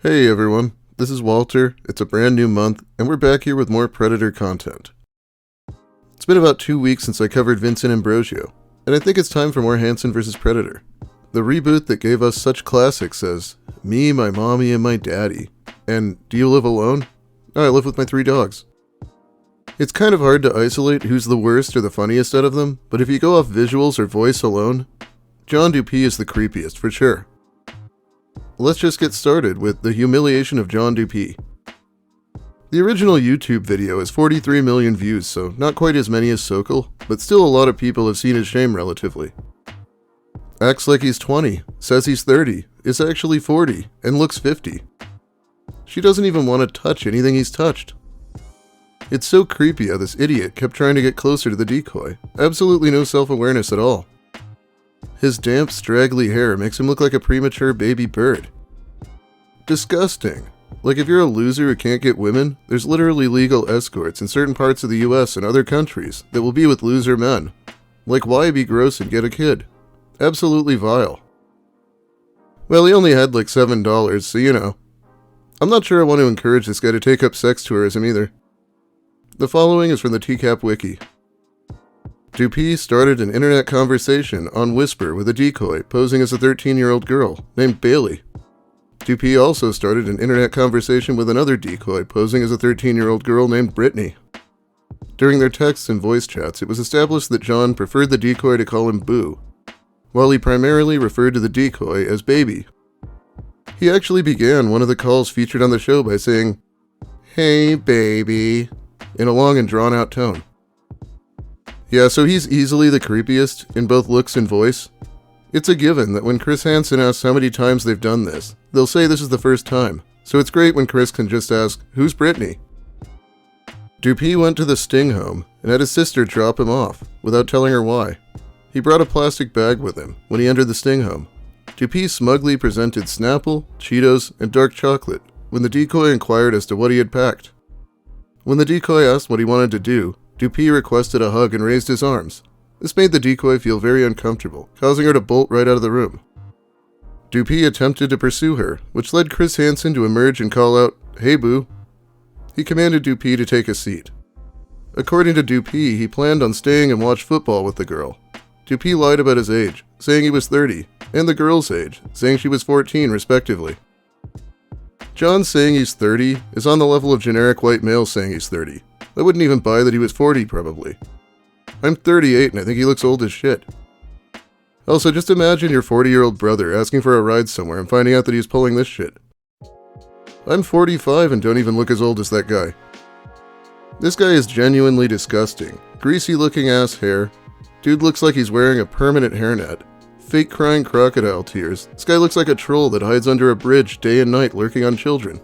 Hey everyone, this is Walter. It's a brand new month, and we're back here with more Predator content. It's been about 2 weeks since I covered Vincent Ambrosio, and I think it's time for more Hansen vs. Predator. The reboot that gave us such classics as Me, My Mommy, and My Daddy, and Do You Live Alone? Oh, I live with my 3 dogs. It's kind of hard to isolate who's the worst or the funniest out of them, but if you go off visuals or voice alone, John Dupee is the creepiest for sure. Let's just get started with the humiliation of John Dupee. The original YouTube video has 43 million views, so not quite as many as Sokol, but still a lot of people have seen his shame relatively. Acts like he's 20, says he's 30, is actually 40, and looks 50. She doesn't even want to touch anything he's touched. It's so creepy how this idiot kept trying to get closer to the decoy, absolutely no self-awareness at all. His damp, straggly hair makes him look like a premature baby bird. Disgusting. Like if you're a loser who can't get women, there's literally legal escorts in certain parts of the US and other countries that will be with loser men. Like why be gross and get a kid? Absolutely vile. Well, he only had like $7, so you know. I'm not sure I want to encourage this guy to take up sex tourism either. The following is from the TCAP wiki. Dupee started an internet conversation on Whisper with a decoy posing as a 13-year-old girl named Bailey. Dupee also started an internet conversation with another decoy posing as a 13-year-old girl named Brittany. During their texts and voice chats, it was established that John preferred the decoy to call him Boo, while he primarily referred to the decoy as Baby. He actually began one of the calls featured on the show by saying, "Hey, baby," in a long and drawn-out tone. Yeah, so he's easily the creepiest in both looks and voice. It's a given that when Chris Hansen asks how many times they've done this, they'll say this is the first time, so it's great when Chris can just ask, "Who's Brittany?" Dupee went to the Sting home and had his sister drop him off, without telling her why. He brought a plastic bag with him when he entered the Sting home. Dupee smugly presented Snapple, Cheetos, and dark chocolate when the decoy inquired as to what he had packed. When the decoy asked what he wanted to do, Dupee requested a hug and raised his arms. This made the decoy feel very uncomfortable, causing her to bolt right out of the room. Dupee attempted to pursue her, which led Chris Hansen to emerge and call out, "Hey, Boo." He commanded Dupee to take a seat. According to Dupee, he planned on staying and watch football with the girl. Dupee lied about his age, saying he was 30, and the girl's age, saying she was 14 respectively. John saying he's 30 is on the level of generic white male saying he's 30. I wouldn't even buy that he was 40, probably. I'm 38 and I think he looks old as shit. Also, just imagine your 40-year-old brother asking for a ride somewhere and finding out that he's pulling this shit. I'm 45 and don't even look as old as that guy. This guy is genuinely disgusting. Greasy-looking ass hair. Dude looks like he's wearing a permanent hairnet. Fake crying crocodile tears. This guy looks like a troll that hides under a bridge day and night lurking on children.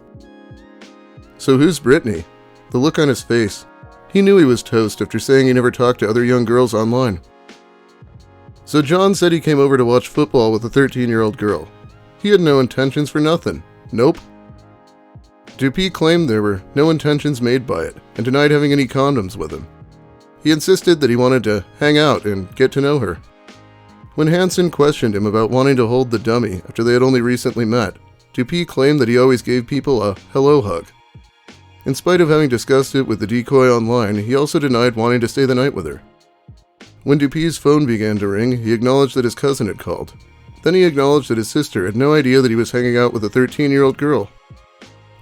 So who's Brittany? The look on his face. He knew he was toast after saying he never talked to other young girls online. So John said he came over to watch football with a 13-year-old girl. He had no intentions for nothing. Nope. Dupee claimed there were no intentions made by it, and denied having any condoms with him. He insisted that he wanted to hang out and get to know her. When Hansen questioned him about wanting to hold the dummy after they had only recently met, Dupee claimed that he always gave people a hello hug. In spite of having discussed it with the decoy online, he also denied wanting to stay the night with her. When Dupee's phone began to ring, he acknowledged that his cousin had called. Then he acknowledged that his sister had no idea that he was hanging out with a 13-year-old girl.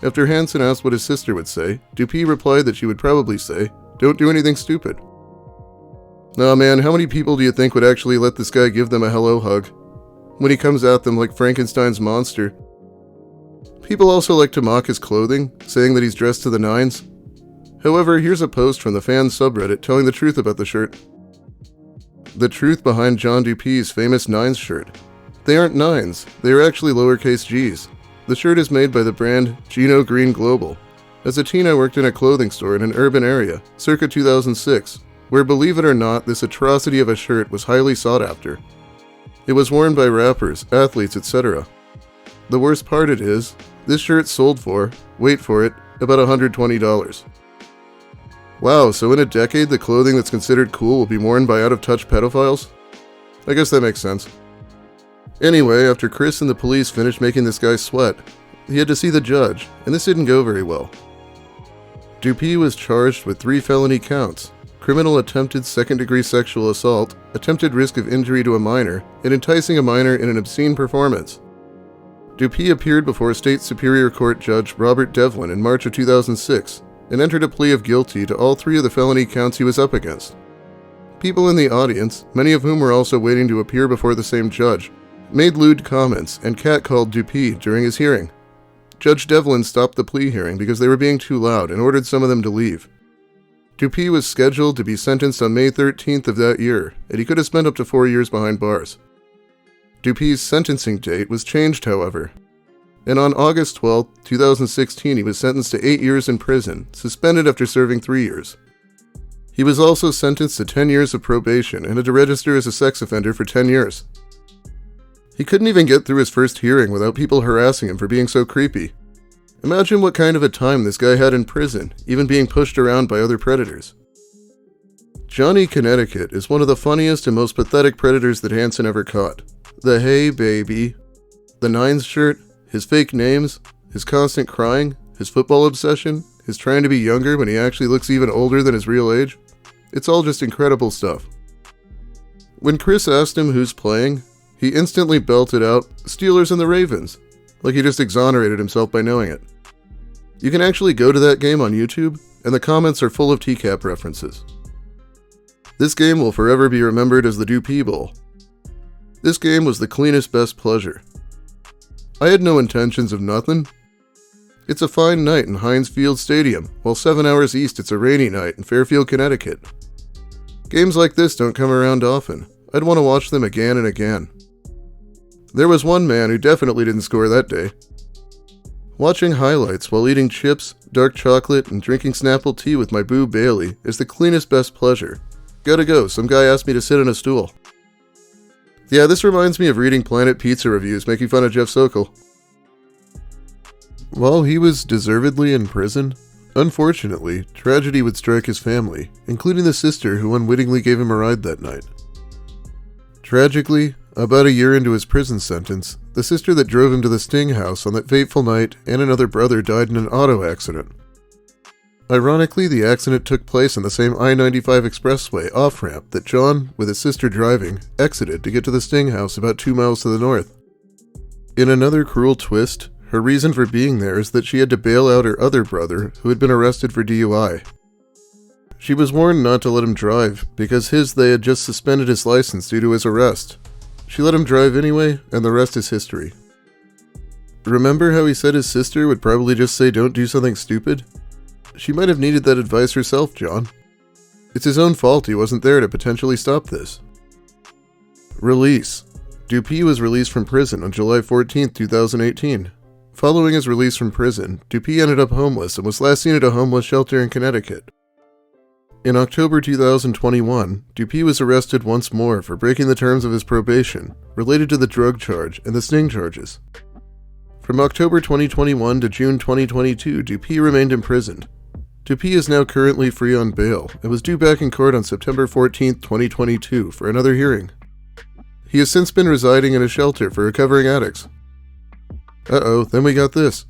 After Hansen asked what his sister would say, Dupee replied that she would probably say, "Don't do anything stupid." Nah man, how many people do you think would actually let this guy give them a hello hug? When he comes at them like Frankenstein's monster. People also like to mock his clothing, saying that he's dressed to the nines. However, here's a post from the fan subreddit telling the truth about the shirt. The truth behind John Dupee's famous nines shirt. They aren't nines, they are actually lowercase g's. The shirt is made by the brand Gino Green Global. As a teen I worked in a clothing store in an urban area, circa 2006, where believe it or not, this atrocity of a shirt was highly sought after. It was worn by rappers, athletes, etc. The worst part it is, this shirt sold for, wait for it, about $120. Wow, so in a decade the clothing that's considered cool will be worn by out-of-touch pedophiles? I guess that makes sense. Anyway, after Chris and the police finished making this guy sweat, He had to see the judge, and this didn't go very well. Dupee was charged with 3 felony counts: criminal attempted second-degree sexual assault, attempted risk of injury to a minor, and enticing a minor in an obscene performance. Dupee appeared before State Superior Court Judge Robert Devlin in March of 2006 and entered a plea of guilty to all 3 of the felony counts he was up against. People in the audience, many of whom were also waiting to appear before the same judge, made lewd comments and catcalled Dupee during his hearing. Judge Devlin stopped the plea hearing because they were being too loud and ordered some of them to leave. Dupee was scheduled to be sentenced on May 13th of that year, and he could have spent up to 4 years behind bars. Dupee's sentencing date was changed, however, and on August 12, 2016, he was sentenced to 8 years in prison, suspended after serving 3 years. He was also sentenced to 10 years of probation and had to register as a sex offender for 10 years. He couldn't even get through his first hearing without people harassing him for being so creepy. Imagine what kind of a time this guy had in prison, even being pushed around by other predators. Johnny Connecticut is one of the funniest and most pathetic predators that Hansen ever caught. The "hey baby," the Nines shirt, his fake names, his constant crying, his football obsession, his trying to be younger when he actually looks even older than his real age. It's all just incredible stuff. When Chris asked him who's playing, he instantly belted out, "Steelers and the Ravens," like he just exonerated himself by knowing it. You can actually go to that game on YouTube, and the comments are full of TCAP references. This game will forever be remembered as the Dupee Bowl. This game was the cleanest best pleasure. I had no intentions of nothing. It's a fine night in Heinz Field Stadium, while 7 hours east it's a rainy night in Fairfield, Connecticut. Games like this don't come around often. I'd want to watch them again and again. There was one man who definitely didn't score that day. Watching highlights while eating chips, dark chocolate, and drinking Snapple tea with my boo Bailey is the cleanest best pleasure. Gotta go, some guy asked me to sit on a stool. Yeah, this reminds me of reading Planet Pizza reviews making fun of Jeff Sokol. While he was deservedly in prison, unfortunately, tragedy would strike his family, including the sister who unwittingly gave him a ride that night. Tragically, about a year into his prison sentence, the sister that drove him to the Sting house on that fateful night and another brother died in an auto accident. Ironically, the accident took place on the same I-95 expressway off-ramp that John, with his sister driving, exited to get to the Sting house about 2 miles to the north. In another cruel twist, her reason for being there is that she had to bail out her other brother, who had been arrested for DUI. She was warned not to let him drive, because they had just suspended his license due to his arrest. She let him drive anyway, and the rest is history. Remember how he said his sister would probably just say don't do something stupid? She might have needed that advice herself, John. It's his own fault he wasn't there to potentially stop this. Release. Dupee was released from prison on July 14, 2018. Following his release from prison, Dupee ended up homeless and was last seen at a homeless shelter in Connecticut. In October 2021, Dupee was arrested once more for breaking the terms of his probation, related to the drug charge and the Sting charges. From October 2021 to June 2022, Dupee remained imprisoned. Dupee is now currently free on bail and was due back in court on September 14, 2022 for another hearing. He has since been residing in a shelter for recovering addicts. Then we got this.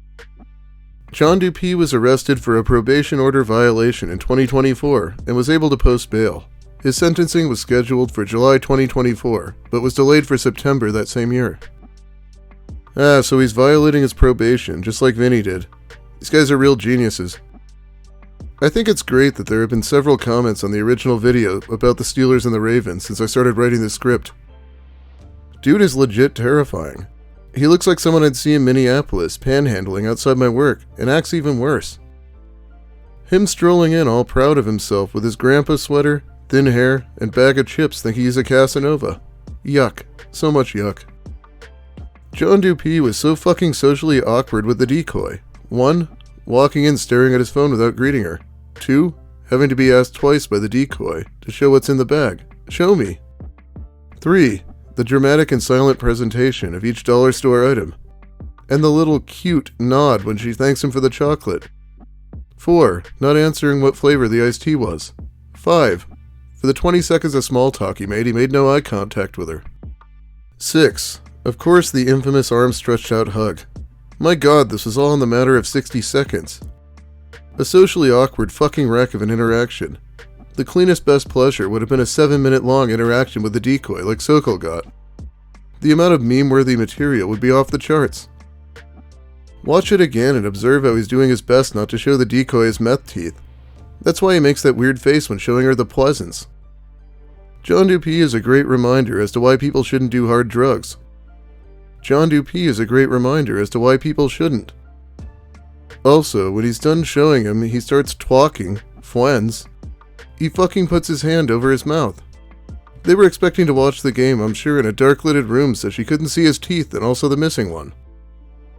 John Dupee was arrested for a probation order violation in 2024 and was able to post bail. His sentencing was scheduled for July 2024, but was delayed for September that same year. So he's violating his probation, just like Vinny did. These guys are real geniuses. I think it's great that there have been several comments on the original video about the Steelers and the Ravens since I started writing this script. Dude is legit terrifying. He looks like someone I'd see in Minneapolis panhandling outside my work, and acts even worse. Him strolling in all proud of himself with his grandpa sweater, thin hair, and bag of chips thinking he's a Casanova. Yuck. So much yuck. John Dupee was so fucking socially awkward with the decoy. 1. Walking in staring at his phone without greeting her. 2. Having to be asked twice by the decoy to show what's in the bag. Show me. 3. The dramatic and silent presentation of each dollar store item. And the little cute nod when she thanks him for the chocolate. 4. Not answering what flavor the iced tea was. 5. For the 20 seconds of small talk he made no eye contact with her. 6. Of course, the infamous arm stretched out hug. My god, this was all in the matter of 60 seconds. A socially awkward fucking wreck of an interaction. The cleanest best pleasure would have been a 7-minute long interaction with the decoy like Sokol got. The amount of meme-worthy material would be off the charts. Watch it again and observe how he's doing his best not to show the decoy his meth teeth. That's why he makes that weird face when showing her the pleasance. John Dupee is a great reminder as to why people shouldn't do hard drugs. John Dupee is a great reminder as to why people shouldn't. Also, when he's done showing him, he starts twalking, fwens. He fucking puts his hand over his mouth. They were expecting to watch the game, I'm sure, in a dark-lighted room so she couldn't see his teeth and also the missing one.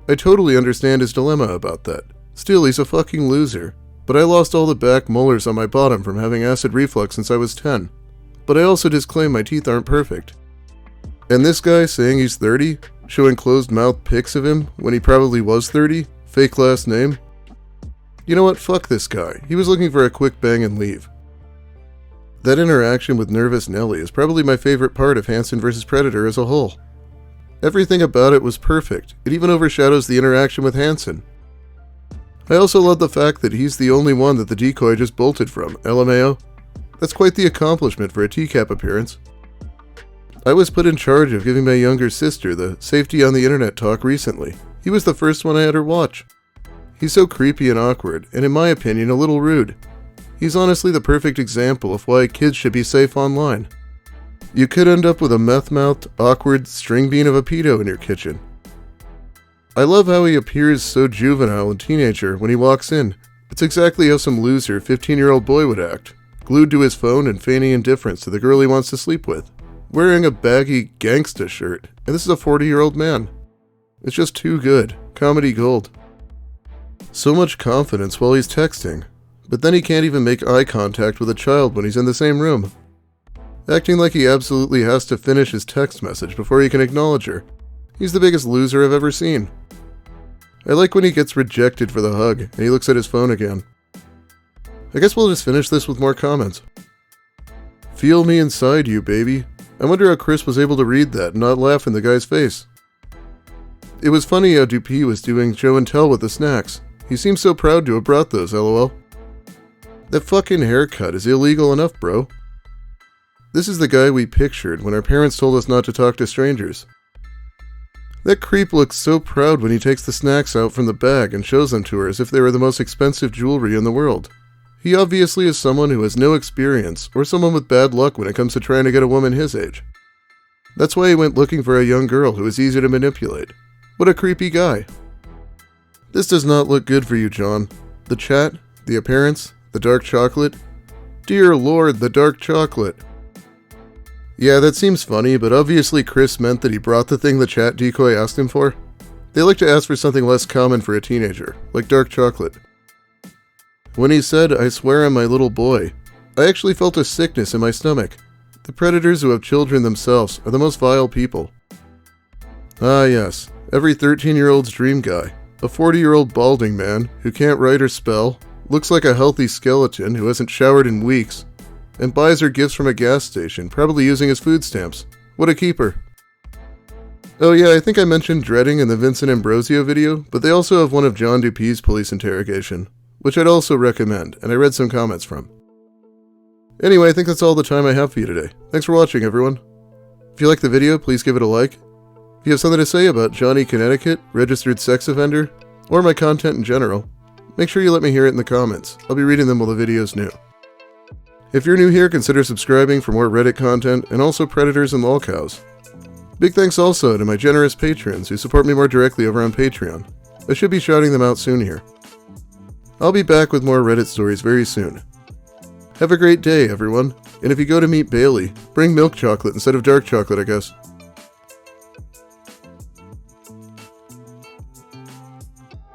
I totally understand his dilemma about that. Still, he's a fucking loser. But I lost all the back molars on my bottom from having acid reflux since I was 10. But I also disclaim my teeth aren't perfect. And this guy saying he's 30, showing closed-mouthed pics of him when he probably was 30, fake last name. You know what, fuck this guy. He was looking for a quick bang and leave. That interaction with Nervous Nelly is probably my favorite part of Hansen vs. Predator as a whole. Everything about it was perfect. It even overshadows the interaction with Hansen. I also love the fact that he's the only one that the decoy just bolted from, LMAO. That's quite the accomplishment for a TCAP appearance. I was put in charge of giving my younger sister the safety on the internet talk recently. He was the first one I had her watch. He's so creepy and awkward, and in my opinion, a little rude. He's honestly the perfect example of why kids should be safe online. You could end up with a meth-mouthed, awkward string bean of a pedo in your kitchen. I love how he appears so juvenile and teenager when he walks in. It's exactly how some loser 15-year-old boy would act, glued to his phone and feigning indifference to the girl he wants to sleep with, wearing a baggy gangsta shirt, and this is a 40-year-old man. It's just too good. Comedy gold. So much confidence while he's texting, but then he can't even make eye contact with a child when he's in the same room. Acting like he absolutely has to finish his text message before he can acknowledge her. He's the biggest loser I've ever seen. I like when he gets rejected for the hug, and he looks at his phone again. I guess we'll just finish this with more comments. Feel me inside you, baby. I wonder how Chris was able to read that and not laugh in the guy's face. It was funny how Dupee was doing show and tell with the snacks. He seems so proud to have brought those, lol. That fucking haircut is illegal enough, bro. This is the guy we pictured when our parents told us not to talk to strangers. That creep looks so proud when he takes the snacks out from the bag and shows them to her as if they were the most expensive jewelry in the world. He obviously is someone who has no experience or someone with bad luck when it comes to trying to get a woman his age. That's why he went looking for a young girl who is easy to manipulate. What a creepy guy. This does not look good for you, John. The chat, the appearance, the dark chocolate. Dear Lord, the dark chocolate. Yeah, that seems funny, but obviously Chris meant that he brought the thing the chat decoy asked him for. They like to ask for something less common for a teenager, like dark chocolate. When he said, I swear I'm my little boy, I actually felt a sickness in my stomach. The predators who have children themselves are the most vile people. Ah yes, every 13-year-old's dream guy. A 40-year-old balding man who can't write or spell, looks like a healthy skeleton who hasn't showered in weeks, and buys her gifts from a gas station, probably using his food stamps. What a keeper. Oh yeah, I think I mentioned dreading in the Vincent Ambrosio video, but they also have one of John Dupee's police interrogation, which I'd also recommend, and I read some comments from. Anyway, I think that's all the time I have for you today. Thanks for watching, everyone. If you liked the video, please give it a like. If you have something to say about Johnny Connecticut, registered sex offender, or my content in general, make sure you let me hear it in the comments. I'll be reading them while the video's new. If you're new here, consider subscribing for more Reddit content and also Predators and lolcows. Big thanks also to my generous patrons who support me more directly over on Patreon. I should be shouting them out soon here. I'll be back with more Reddit stories very soon. Have a great day, everyone, and if you go to meet Bailey, bring milk chocolate instead of dark chocolate, I guess.